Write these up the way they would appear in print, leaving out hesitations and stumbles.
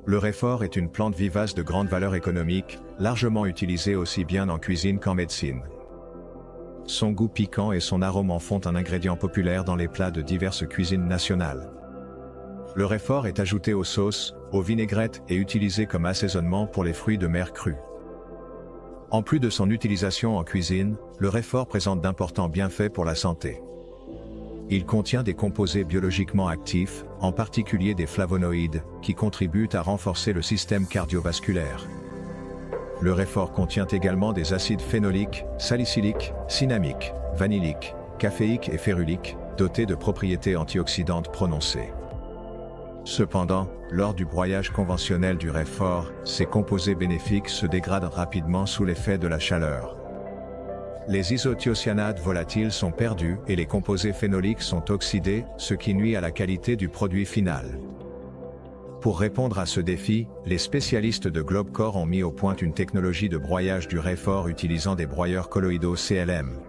Le réfort est une plante vivace de grande valeur économique, largement utilisée aussi bien en cuisine qu'en médecine. Son goût piquant et son arôme en font un ingrédient populaire dans les plats de diverses cuisines nationales. Le réfort est ajouté aux sauces, aux vinaigrettes et utilisé comme assaisonnement pour les fruits de mer crus. En plus de son utilisation en cuisine, le réfort présente d'importants bienfaits pour la santé. Il contient des composés biologiquement actifs, en particulier des flavonoïdes, qui contribuent à renforcer le système cardiovasculaire. Le réfort contient également des acides phénoliques, salicyliques, cinnamiques, vanilliques, caféiques et féruliques, dotés de propriétés antioxydantes prononcées. Cependant, lors du broyage conventionnel du réfort, ces composés bénéfiques se dégradent rapidement sous l'effet de la chaleur. Les isothiocyanates volatiles sont perdus et les composés phénoliques sont oxydés, ce qui nuit à la qualité du produit final. Pour répondre à ce défi, les spécialistes de Globecor ont mis au point une technologie de broyage du réfort utilisant des broyeurs colloïdaux CLM.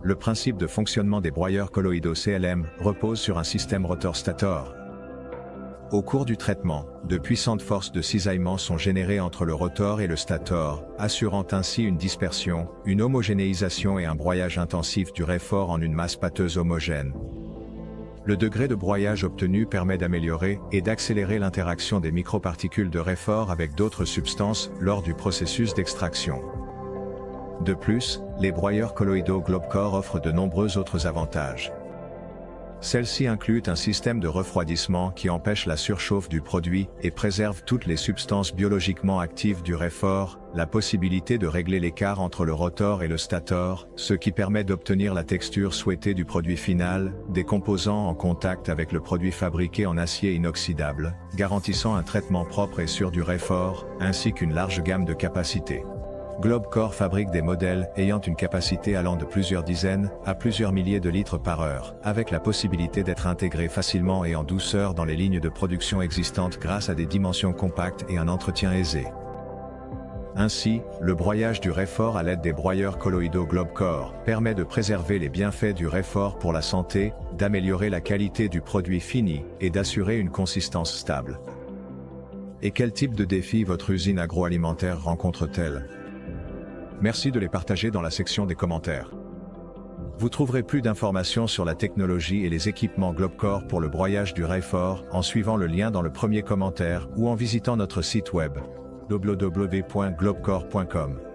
Le principe de fonctionnement des broyeurs colloïdaux CLM repose sur un système rotor-stator. Au cours du traitement, de puissantes forces de cisaillement sont générées entre le rotor et le stator, assurant ainsi une dispersion, une homogénéisation et un broyage intensif du réfort en une masse pâteuse homogène. Le degré de broyage obtenu permet d'améliorer et d'accélérer l'interaction des microparticules de réfort avec d'autres substances lors du processus d'extraction. De plus, les broyeurs colloïdaux Globecor offrent de nombreux autres avantages. Celles-ci incluent un système de refroidissement qui empêche la surchauffe du produit et préserve toutes les substances biologiquement actives du réfort, la possibilité de régler l'écart entre le rotor et le stator, ce qui permet d'obtenir la texture souhaitée du produit final, des composants en contact avec le produit fabriqué en acier inoxydable, garantissant un traitement propre et sûr du réfort, ainsi qu'une large gamme de capacités. Globecor fabrique des modèles ayant une capacité allant de plusieurs dizaines à plusieurs milliers de litres par heure, avec la possibilité d'être intégrés facilement et en douceur dans les lignes de production existantes grâce à des dimensions compactes et un entretien aisé. Ainsi, le broyage du réfort à l'aide des broyeurs colloïdaux Globecor permet de préserver les bienfaits du réfort pour la santé, d'améliorer la qualité du produit fini et d'assurer une consistance stable. Et quel type de défis votre usine agroalimentaire rencontre-t-elle ? Merci de les partager dans la section des commentaires. Vous trouverez plus d'informations sur la technologie et les équipements Globecor pour le broyage du réfort en suivant le lien dans le premier commentaire ou en visitant notre site web www.globecor.com.